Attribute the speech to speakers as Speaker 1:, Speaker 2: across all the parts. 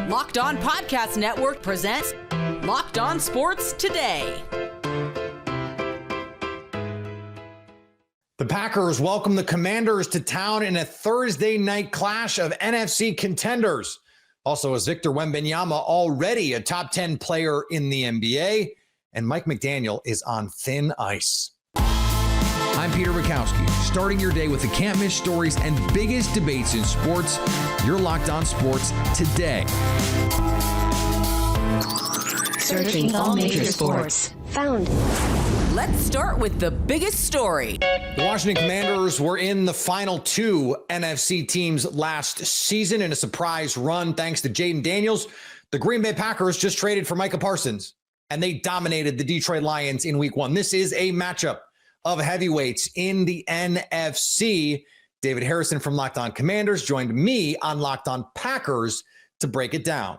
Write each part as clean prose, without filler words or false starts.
Speaker 1: Locked On Podcast Network presents Locked On Sports Today.
Speaker 2: The Packers welcome the Commanders to town in a Thursday night clash of NFC contenders. Also, is Victor Wembanyama already a top 10 player in the NBA? And Mike McDaniel is on thin ice.
Speaker 3: I'm Peter Bukowski, starting your day with the can't-miss stories and biggest debates in sports. You're Locked On Sports Today.
Speaker 4: Searching all major sports. Found.
Speaker 1: Let's start with the biggest story.
Speaker 2: The Washington Commanders were in the final two NFC teams last season in a surprise run thanks to Jaden Daniels. The Green Bay Packers just traded for Micah Parsons, and they dominated the Detroit Lions in week one. This is a matchup of heavyweights in the NFC. David Harrison from Locked On Commanders joined me on Locked On Packers to break it down.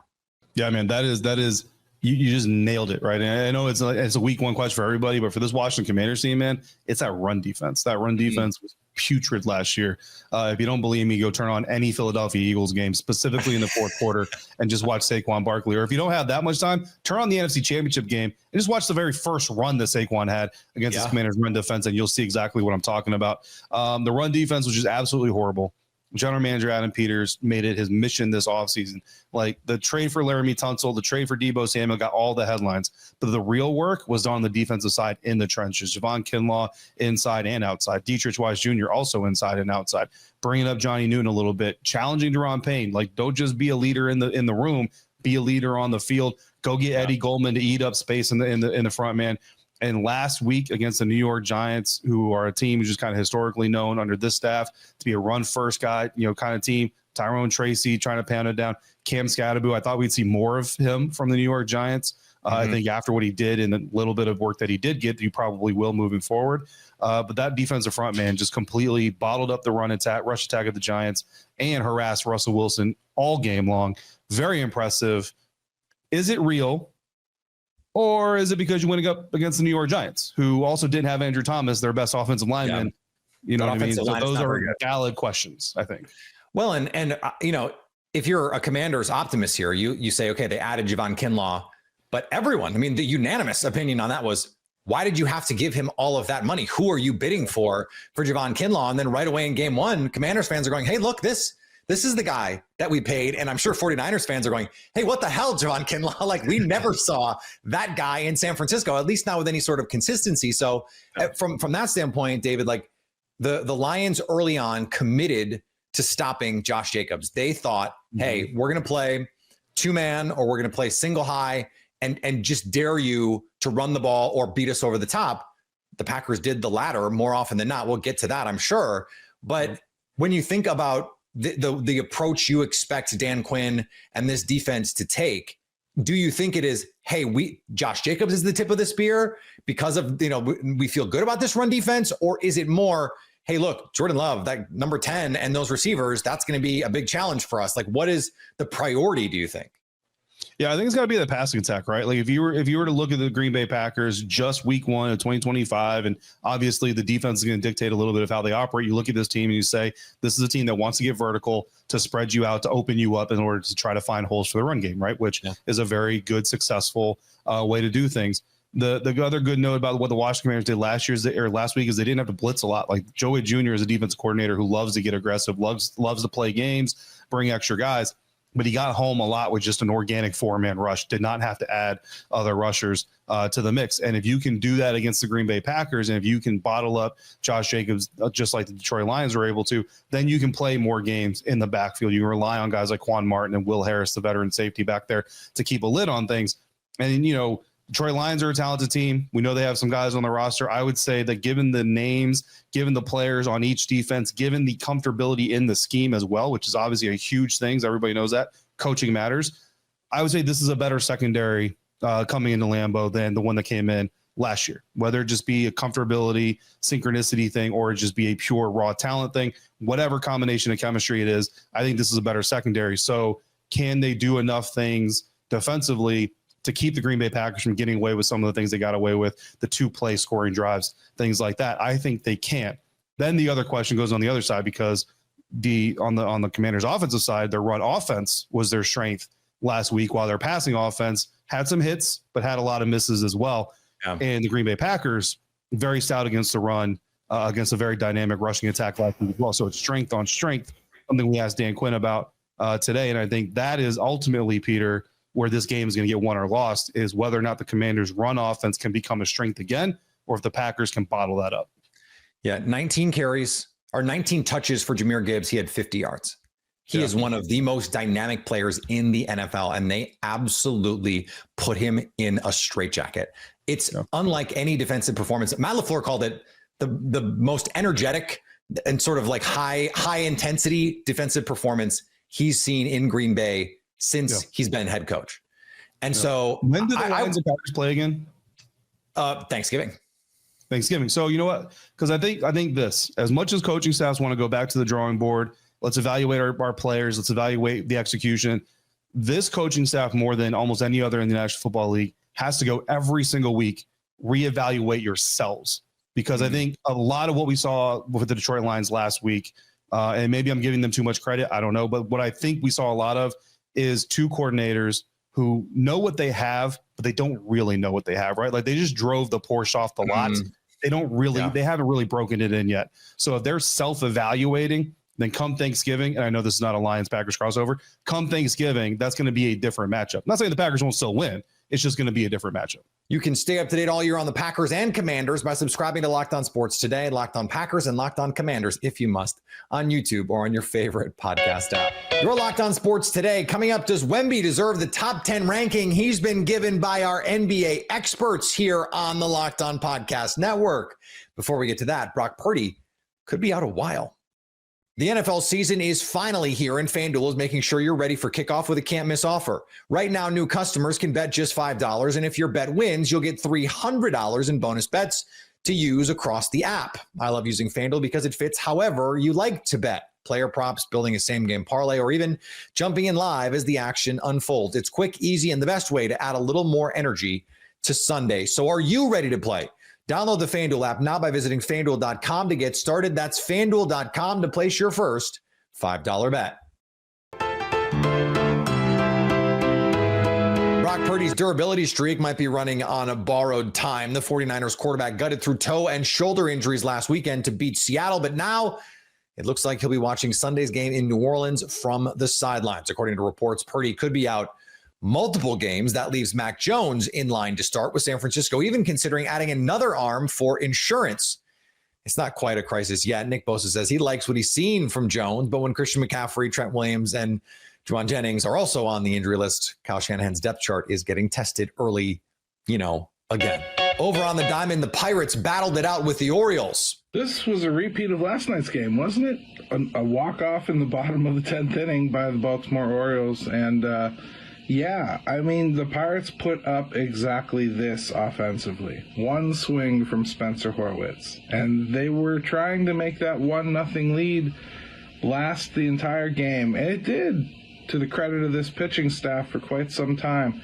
Speaker 5: Yeah, man, that is you just nailed it, right? And I know it's a week one question for everybody, but for this Washington Commanders team, man, it's that run defense. That run defense was putrid last year. If you don't believe me, go turn on any Philadelphia Eagles game, specifically in the fourth quarter, and just watch Saquon Barkley. Or if you don't have that much time, turn on the NFC Championship game and just watch the very first run that Saquon had against the Commanders' run defense, and you'll see exactly what I'm talking about. The run defense was just absolutely horrible. General manager Adam Peters made it his mission this offseason. Like the trade for Laramie Tunsil, the trade for Deebo Samuel got all the headlines, but the real work was done on the defensive side in the trenches. Javon Kinlaw inside and outside. Dietrich Wise Jr. also inside and outside. Bringing up Johnny Newton a little bit, challenging Deron Payne. Like, don't just be a leader in the room, be a leader on the field. Go get Eddie Goldman to eat up space in the front, man. And last week against the New York Giants, who are a team who's just kind of historically known under this staff to be a run-first guy, kind of team, Tyrone Tracy trying to pound it down. Cam Scatterbo, I thought we'd see more of him from the New York Giants. I think after what he did and the little bit of work that he did get, you probably will moving forward. But that defensive front, man, just completely bottled up the rush attack of the Giants and harassed Russell Wilson all game long. Very impressive. Is it real? Or is it because you went up against the New York Giants, who also didn't have Andrew Thomas, their best offensive lineman? Yeah. You know what I mean? So those are valid questions, I think.
Speaker 2: Well, and if you're a Commanders optimist here, you say, okay, they added Javon Kinlaw, but everyone, the unanimous opinion on that was, why did you have to give him all of that money? Who are you bidding for Javon Kinlaw? And then right away in game one, Commanders fans are going, hey, look, this is the guy that we paid. And I'm sure 49ers fans are going, hey, what the hell, Javon Kinlaw? Like, we never saw that guy in San Francisco, at least not with any sort of consistency. So from that standpoint, David, like the Lions early on committed to stopping Josh Jacobs. They thought, hey, we're going to play two-man or we're going to play single high and just dare you to run the ball or beat us over the top. The Packers did the latter more often than not. We'll get to that, I'm sure. But when you think about the approach you expect Dan Quinn and this defense to take, do you think it is, hey, Josh Jacobs is the tip of the spear because of, we feel good about this run defense? Or is it more, hey, look, Jordan Love, that number 10 and those receivers, that's going to be a big challenge for us. Like, what is the priority, do you think?
Speaker 5: Yeah, I think it's got to be the passing attack, right? Like if you were to look at the Green Bay Packers just week one of 2025, and obviously the defense is going to dictate a little bit of how they operate. You look at this team and you say, this is a team that wants to get vertical, to spread you out, to open you up in order to try to find holes for the run game, right? Which is a very good, successful way to do things. The other good note about what the Washington Commanders did last week is they didn't have to blitz a lot. Like Joey Jr. is a defensive coordinator who loves to get aggressive, loves to play games, bring extra guys. But he got home a lot with just an organic four-man rush, did not have to add other rushers to the mix. And if you can do that against the Green Bay Packers, and if you can bottle up Josh Jacobs just like the Detroit Lions were able to, then you can play more games in the backfield. You can rely on guys like Quan Martin and Will Harris, the veteran safety back there, to keep a lid on things. And, Detroit Lions are a talented team. We know they have some guys on the roster. I would say that given the names, given the players on each defense, given the comfortability in the scheme as well, which is obviously a huge thing. Everybody knows that. Coaching matters. I would say this is a better secondary coming into Lambeau than the one that came in last year, whether it just be a comfortability, synchronicity thing, or it just be a pure raw talent thing, whatever combination of chemistry it is, I think this is a better secondary. So can they do enough things defensively to keep the Green Bay Packers from getting away with some of the things they got away with, the two-play scoring drives, things like that? I think they can. Then the other question goes on the other side, because on the Commanders' offensive side, their run offense was their strength last week, while their passing offense had some hits, but had a lot of misses as well. Yeah. And the Green Bay Packers, very stout against the run, against a very dynamic rushing attack last week as well. So it's strength on strength, something we asked Dan Quinn about today. And I think that is ultimately, Peter, where this game is going to get won or lost, is whether or not the Commanders' run offense can become a strength again, or if the Packers can bottle that up.
Speaker 2: Yeah, 19 carries or 19 touches for Jahmyr Gibbs. He had 50 yards. He is one of the most dynamic players in the NFL, and they absolutely put him in a straitjacket. It's unlike any defensive performance. Matt LaFleur called it the most energetic and sort of like high intensity defensive performance he's seen in Green Bay since he's been head coach. And so
Speaker 5: when did the Lions and Packers play again?
Speaker 2: Thanksgiving.
Speaker 5: So you know what? Because I think this, as much as coaching staffs want to go back to the drawing board, let's evaluate our players, let's evaluate the execution. This coaching staff, more than almost any other in the National Football League, has to go every single week, reevaluate yourselves. Because I think a lot of what we saw with the Detroit Lions last week, and maybe I'm giving them too much credit, I don't know, but what I think we saw a lot of is two coordinators who know what they have, but they don't really know what they have, right? Like they just drove the Porsche off the lot. They don't really, they haven't really broken it in yet. So if they're self-evaluating, then come Thanksgiving, and I know this is not a Lions-Packers crossover, come Thanksgiving, that's going to be a different matchup. I'm not saying the Packers won't still win. It's just going to be a different matchup.
Speaker 2: You can stay up to date all year on the Packers and Commanders by subscribing to Locked On Sports Today, Locked On Packers, and Locked On Commanders, if you must, on YouTube or on your favorite podcast app. You're Locked On Sports Today. Coming up, does Wemby deserve the top 10 ranking he's been given by our NBA experts here on the Locked On Podcast Network? Before we get to that, Brock Purdy could be out a while. The NFL season is finally here, and FanDuel is making sure you're ready for kickoff with a can't-miss offer. Right now, new customers can bet just $5, and if your bet wins, you'll get $300 in bonus bets to use across the app. I love using FanDuel because it fits however you like to bet. Player props, building a same-game parlay, or even jumping in live as the action unfolds. It's quick, easy, and the best way to add a little more energy to Sunday. So are you ready to play? Download the FanDuel app now by visiting FanDuel.com to get started. That's FanDuel.com to place your first $5 bet. Brock Purdy's durability streak might be running on a borrowed time. The 49ers quarterback gutted through toe and shoulder injuries last weekend to beat Seattle, but now it looks like he'll be watching Sunday's game in New Orleans from the sidelines. According to reports, Purdy could be out multiple games. That leaves Mac Jones in line to start, with San Francisco even considering adding another arm for insurance. It's not quite a crisis yet. Nick Bosa says he likes what he's seen from Jones, but when Christian McCaffrey, Trent Williams, and Juwan Jennings are also on the injury list, Kyle Shanahan's depth chart is getting tested early, again. Over on the diamond, the Pirates battled it out with the Orioles.
Speaker 6: This was a repeat of last night's game, wasn't it? A walk-off in the bottom of the 10th inning by the Baltimore Orioles, and the Pirates put up exactly this offensively. One swing from Spencer Horwitz. And they were trying to make that 1-0 lead last the entire game. And it did, to the credit of this pitching staff for quite some time.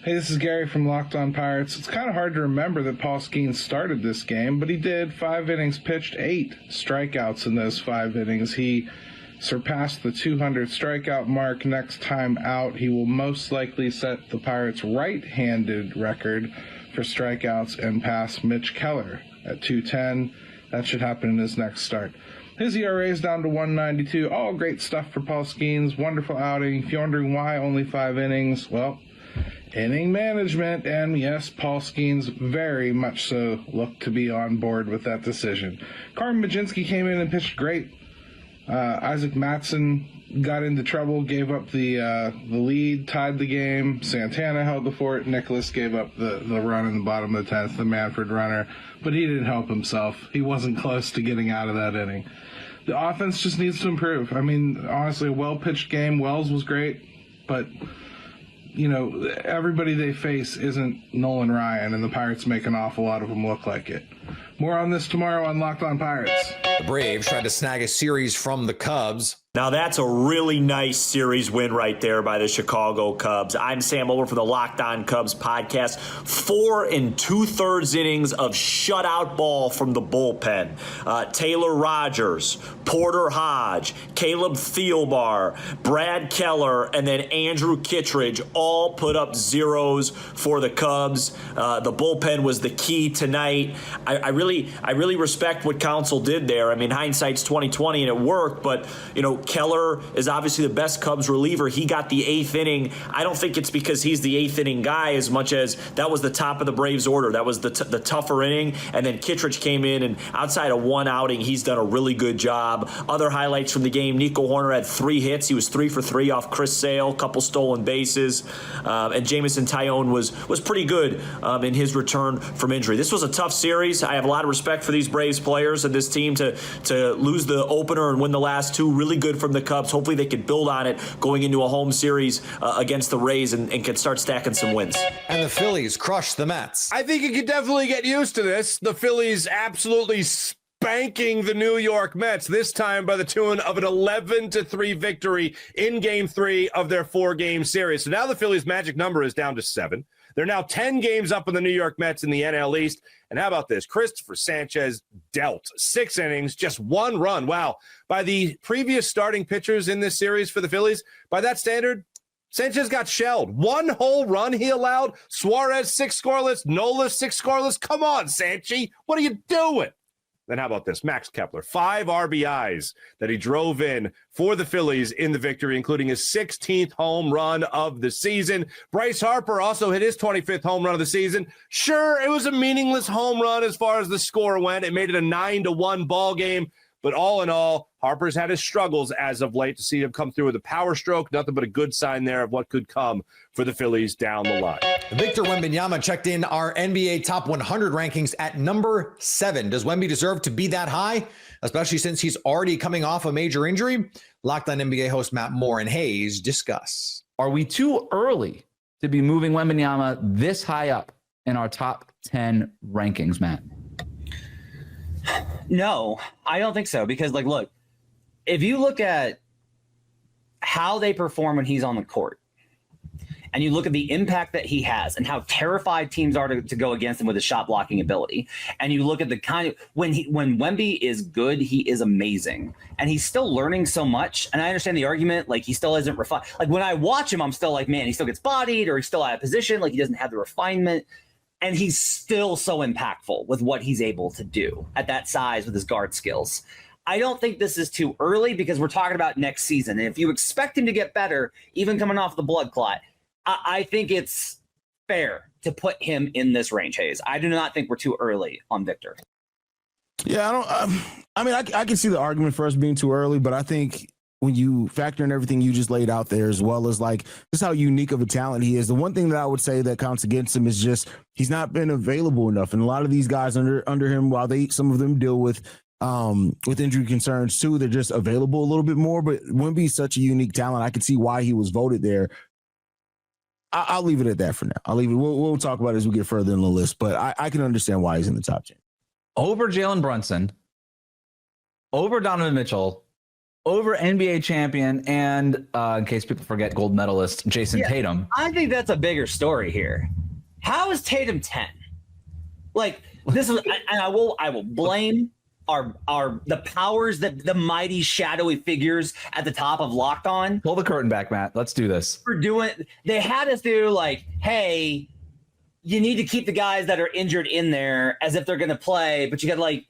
Speaker 6: Hey, this is Gary from Locked On Pirates. It's kind of hard to remember that Paul Skeens started this game, but he did. 5 innings pitched, 8 strikeouts in those 5 innings. He surpassed the 200 strikeout mark. Next time out, he will most likely set the Pirates' right-handed record for strikeouts and pass Mitch Keller at 210. That should happen in his next start. His ERA is down to 192. All great stuff for Paul Skeens. Wonderful outing. If you're wondering why only 5 innings, well, inning management. And yes, Paul Skeens very much so looked to be on board with that decision. Carmen Majinski came in and pitched great. Isaac Mattson got into trouble, gave up the lead, tied the game. Santana held the fort. Nicholas gave up the run in the bottom of the 10th, the Manfred runner, but he didn't help himself. He wasn't close to getting out of that inning. The offense just needs to improve. I mean, honestly, a well-pitched game. Wells was great, but everybody they face isn't Nolan Ryan, and the Pirates make an awful lot of them look like it. More on this tomorrow on Locked On Pirates.
Speaker 2: The Braves tried to snag a series from the Cubs.
Speaker 7: Now that's a really nice series win right there by the Chicago Cubs. I'm Sam Oler for the Locked On Cubs podcast. 4 2/3 innings of shutout ball from the bullpen. Taylor Rogers, Porter Hodge, Caleb Thielbar, Brad Keller, and then Andrew Kittredge all put up zeros for the Cubs. The bullpen was the key tonight. I really respect what Counsell did there. I mean, hindsight's 20/20 and it worked, but Keller is obviously the best Cubs reliever. He got the 8th inning. I don't think it's because he's the 8th inning guy as much as that was the top of the Braves order. That was the tougher inning. And then Kittredge came in, and outside of one outing, he's done a really good job. Other highlights from the game, Nico Horner had 3 hits. He was 3 for 3 off Chris Sale, couple stolen bases. And Jamison Tyone was pretty good in his return from injury. This was a tough series. I have a lot of respect for these Braves players and this team to lose the opener and win the last 2. Really good from the Cubs. Hopefully they could build on it going into a home series against the Rays and can start stacking some wins.
Speaker 2: And the Phillies crushed the Mets.
Speaker 8: I think you could definitely get used to this. The Phillies absolutely spanking the New York Mets, this time by the tune of an 11-3 victory in Game 3 of their 4-game series. So now the Phillies' magic number is down to 7. They're now 10 games up on the New York Mets in the NL East. And how about this? Christopher Sanchez dealt 6 innings, just 1 run. Wow. By the previous starting pitchers in this series for the Phillies, by that standard, Sanchez got shelled. 1 whole run he allowed. Suarez 6 scoreless. Nola 6 scoreless. Come on, Sanchi. What are you doing? Then how about this? Max Kepler, 5 RBIs that he drove in for the Phillies in the victory, including his 16th home run of the season. Bryce Harper also hit his 25th home run of the season. Sure, it was a meaningless home run as far as the score went. It made it a 9-1 ball game. But all in all, Harper's had his struggles as of late. To see him come through with a power stroke, nothing but a good sign there of what could come for the Phillies down the line.
Speaker 2: Victor Wembanyama checked in our NBA Top 100 rankings at number 7. Does Wemby deserve to be that high, especially since he's already coming off a major injury? Locked On NBA host Matt Moore and Hayes discuss.
Speaker 9: Are we too early to be moving Wembanyama this high up in our top 10 rankings, Matt?
Speaker 10: No, I don't think so. Because, look, if you look at how they perform when he's on the court, and you look at the impact that he has and how terrified teams are to go against him with his shot blocking ability, and you look at the kind of when Wemby is good, he is amazing, and he's still learning so much. And I understand the argument, he still isn't refined. When I watch him, I'm still like, man, he still gets bodied, or he's still out of position, he doesn't have the refinement. And he's still so impactful with what he's able to do at that size with his guard skills. I don't think this is too early because we're talking about next season. And if you expect him to get better, even coming off the blood clot, I think it's fair to put him in this range, Hayes. I do not think we're too early on Victor.
Speaker 11: Yeah, I can see the argument for us being too early, but I think when you factor in everything you just laid out there, as well as just how unique of a talent he is, the one thing that I would say that counts against him is just he's not been available enough. And a lot of these guys under him, while some of them deal with injury concerns too, they're just available a little bit more. But Wemby's such a unique talent, I can see why he was voted there. I'll leave it at that for now. I'll leave it. We'll talk about it as we get further in the list, but I can understand why he's in the top 10.
Speaker 9: Over Jalen Brunson, over Donovan Mitchell, over NBA champion, and in case people forget, gold medalist Jason Tatum.
Speaker 10: I think that's a bigger story here. How is Tatum 10? This is, and I will blame the powers that the mighty shadowy figures at the top of Locked On.
Speaker 9: Pull the curtain back, Matt. Let's do this.
Speaker 10: They had us do hey, you need to keep the guys that are injured in there as if they're going to play, but you got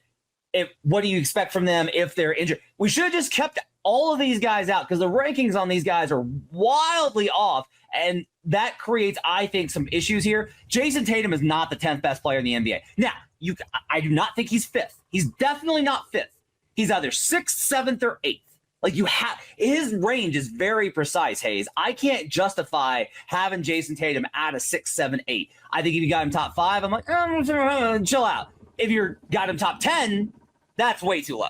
Speaker 10: what do you expect from them if they're injured? We should have just kept all of these guys out because the rankings on these guys are wildly off, and that creates, I think, some issues here. Jason Tatum is not the 10th best player in the NBA. Now, I do not think he's 5th. He's definitely not 5th. He's either 6th, 7th, or 8th. His range is very precise, Hayes. I can't justify having Jason Tatum at a 6, 7, 8. I think if you got him top 5, I'm like, chill out. If you got him top 10, that's way too low.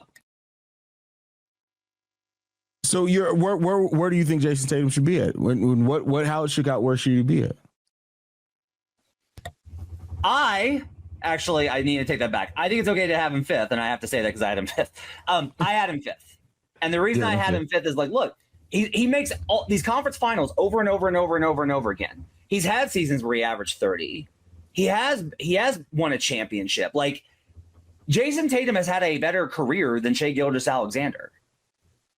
Speaker 11: So where do you think Jason Tatum should be at? How it shook out, where should he be at?
Speaker 10: I need to take that back. I think it's okay to have him 5th, and I have to say that because I had him 5th. I had him 5th. And the reason I had him fifth is like, look, he makes all these conference finals over and over and over and over and over again. He's had seasons where he averaged 30. He has won a championship. Like, Jason Tatum has had a better career than Shai Gilgeous-Alexander.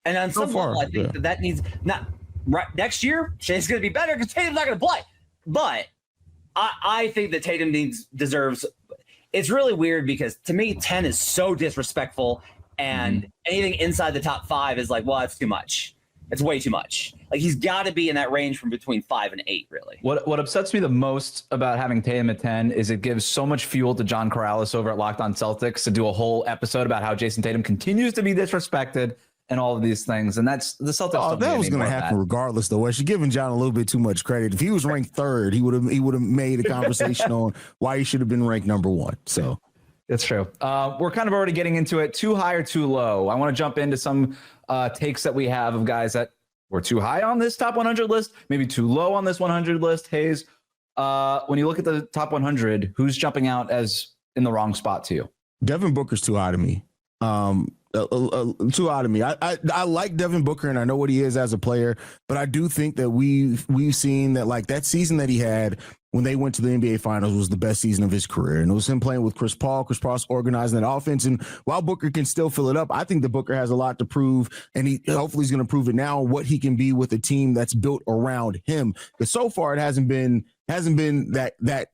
Speaker 10: And on some level, I think that needs not right next year. Shai's going to be better because Tatum's not going to play. But I think that Tatum deserves. It's really weird because to me, 10 is so disrespectful, and anything inside the top 5 is like, well, that's too much. It's way too much. Like, he's got to be in that range from between 5 and 8, really.
Speaker 9: What upsets me the most about having Tatum at 10 is it gives so much fuel to John Corrales over at Locked On Celtics to do a whole episode about how Jason Tatum continues to be disrespected and all of these things. And that's the Celtics.
Speaker 11: Oh, that was going to happen regardless, though. She's giving John a little bit too much credit. If he was ranked 3rd, he would have made a conversation on why he should have been ranked number 1. So
Speaker 9: it's true. We're kind of already getting into it. Too high or too low. I want to jump into some takes that we have of guys that were too high on this top 100 list, maybe too low on this 100 list. Hayes, when you look at the top 100, who's jumping out as in the wrong spot to you?
Speaker 11: Devin Booker's too high to me. Too high to me. I like Devin Booker and I know what he is as a player, but I do think that we've seen that, like, that season that he had when they went to the NBA Finals was the best season of his career. And it was him playing with Chris Paul organizing that offense. And while Booker can still fill it up, I think that Booker has a lot to prove, and hopefully he's going to prove it now, what he can be with a team that's built around him. But so far it hasn't been that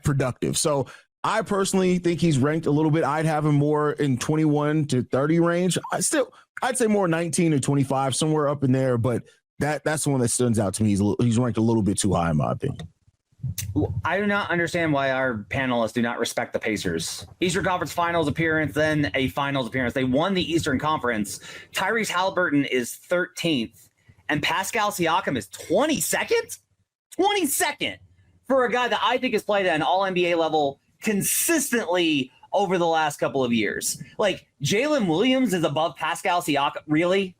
Speaker 11: productive. So I personally think he's ranked a little bit. I'd have him more in 21 to 30 range. I'd say more 19 to 25, somewhere up in there. But that's the one that stands out to me. He's ranked a little bit too high in my opinion.
Speaker 10: I do not understand why our panelists do not respect the Pacers. Eastern Conference Finals appearance, then a Finals appearance. They won the Eastern Conference. Tyrese Halliburton is 13th, and Pascal Siakam is 22nd? 22nd for a guy that I think has played at an all-NBA level consistently over the last couple of years. Like, Jalen Williams is above Pascal Siakam. Really?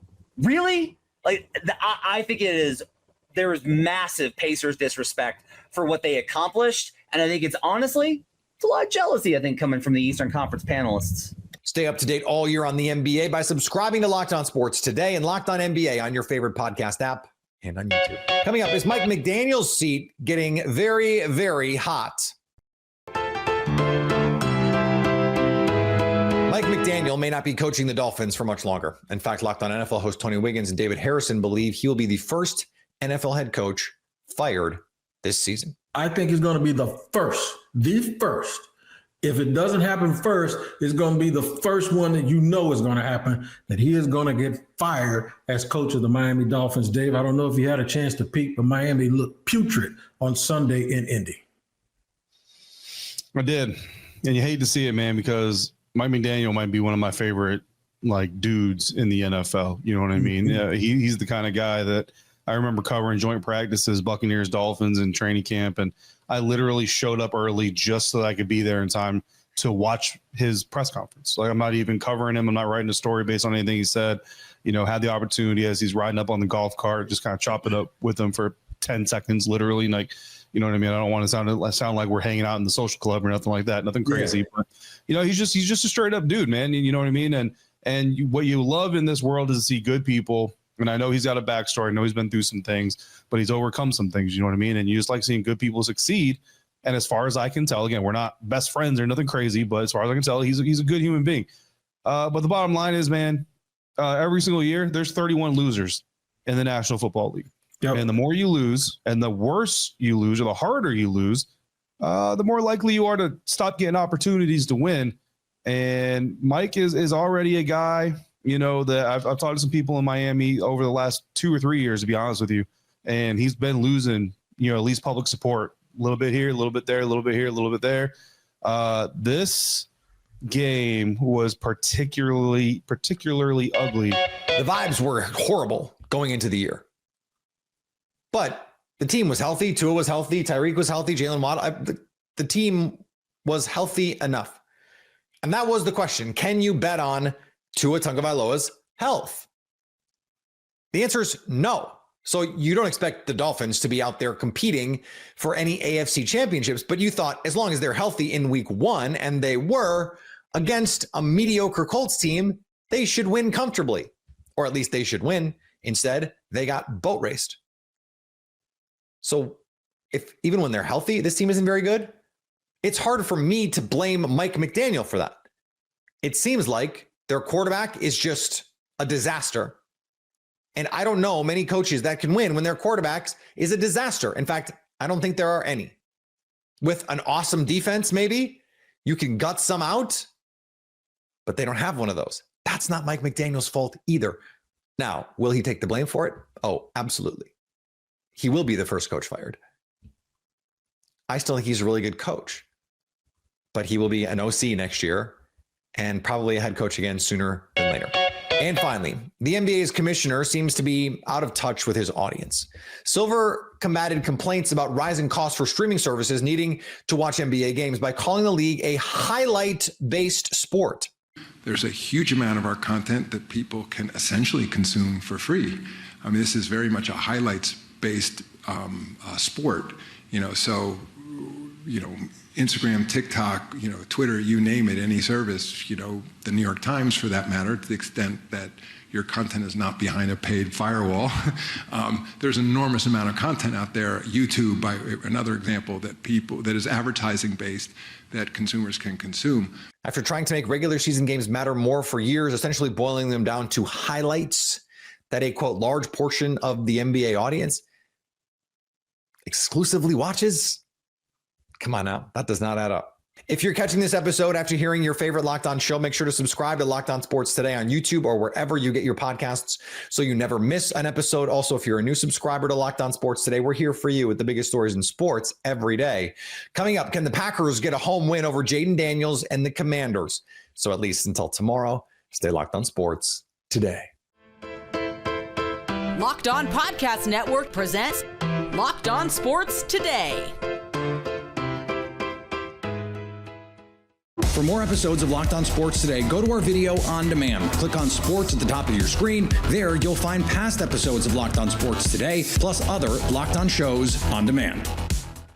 Speaker 10: Like, I think there is massive Pacers disrespect for what they accomplished. And I think it's a lot of jealousy, I think, coming from the Eastern Conference panelists.
Speaker 2: Stay up to date all year on the NBA by subscribing to Locked On Sports Today and Locked On NBA on your favorite podcast app and on YouTube. Coming up, is Mike McDaniel's seat getting very, very hot? Mike McDaniel may not be coaching the Dolphins for much longer. In fact, Locked On NFL host Tony Wiggins and David Harrison believe he will be the first NFL head coach fired this season.
Speaker 12: I think it's going to be the first. If it doesn't happen first, it's going to be the first one that you know is going to happen, that he is going to get fired as coach of the Miami Dolphins. Dave, I don't know if you had a chance to peek, but Miami looked putrid on Sunday in Indy.
Speaker 5: I did. And you hate to see it, man, because Mike McDaniel might be one of my favorite, like, dudes in the NFL. You know what I mean? Yeah, he's the kind of guy that I remember covering joint practices, Buccaneers, Dolphins, and training camp. And I literally showed up early just so that I could be there in time to watch his press conference. Like, I'm not even covering him. I'm not writing a story based on anything he said. You know, had the opportunity as he's riding up on the golf cart, just kind of chop it up with him for 10 seconds, literally. Like, you know what I mean? I don't want to sound like we're hanging out in the social club or nothing like that. Nothing crazy. Yeah. But, you know, he's just a straight up dude, man. You know what I mean? And what you love in this world is to see good people. And I know he's got a backstory. I know he's been through some things, but he's overcome some things. You know what I mean? And you just like seeing good people succeed. And as far as I can tell, again, we're not best friends or nothing crazy, but as far as I can tell, he's a good human being. But the bottom line is, man, every single year, there's 31 losers in the National Football League. Yep. And the more you lose and the worse you lose or the harder you lose, the more likely you are to stop getting opportunities to win. And Mike is already a guy, you know, that I've talked to some people in Miami over the last 2 or 3 years, to be honest with you. And he's been losing, you know, at least public support, a little bit here, a little bit there, a little bit here, a little bit there. This game was particularly ugly.
Speaker 2: The vibes were horrible going into the year. But the team was healthy. Tua was healthy. Tyreek was healthy. Jalen Waddle. The team was healthy enough. And that was the question. Can you bet on Tua Tagovailoa's health? The answer is no. So you don't expect the Dolphins to be out there competing for any AFC championships, but you thought as long as they're healthy in week 1, and they were against a mediocre Colts team, they should win comfortably. or at least they should win. Instead, they got boat raced. So if even when they're healthy, this team isn't very good, it's hard for me to blame Mike McDaniel for that. It seems like their quarterback is just a disaster. And I don't know many coaches that can win when their quarterback is a disaster. In fact, I don't think there are any. With an awesome defense, maybe you can gut some out, but they don't have one of those. That's not Mike McDaniel's fault either. Now, will he take the blame for it? Oh, absolutely. He will be the first coach fired. I still think he's a really good coach, but he will be an OC next year and probably a head coach again sooner than later. And finally, the NBA's commissioner seems to be out of touch with his audience. Silver combated complaints about rising costs for streaming services needing to watch NBA games by calling the league a highlight-based sport.
Speaker 13: There's a huge amount of our content that people can essentially consume for free. I mean, this is very much a highlights-based sport, so, Instagram, TikTok, Twitter, you name it, any service, the New York Times for that matter, to the extent that your content is not behind a paid firewall. There's an enormous amount of content out there. YouTube, by another example, that is advertising based that consumers can consume.
Speaker 2: After trying to make regular season games matter more for years, essentially boiling them down to highlights that a, quote, large portion of the NBA audience exclusively watches. Come on now, that does not add up. If you're catching this episode after hearing your favorite Locked On show, make sure to subscribe to Locked On Sports Today on YouTube or wherever you get your podcasts so you never miss an episode. Also, if you're a new subscriber to Locked On Sports Today, we're here for you with the biggest stories in sports every day. Coming up, can the Packers get a home win over Jaden Daniels and the Commanders? So at least until tomorrow, stay Locked On Sports Today.
Speaker 1: Locked On Podcast Network presents Locked On Sports Today.
Speaker 3: For more episodes of Locked On Sports Today, go to our video on demand. Click on Sports at the top of your screen. There, you'll find past episodes of Locked On Sports Today, plus other Locked On shows on demand.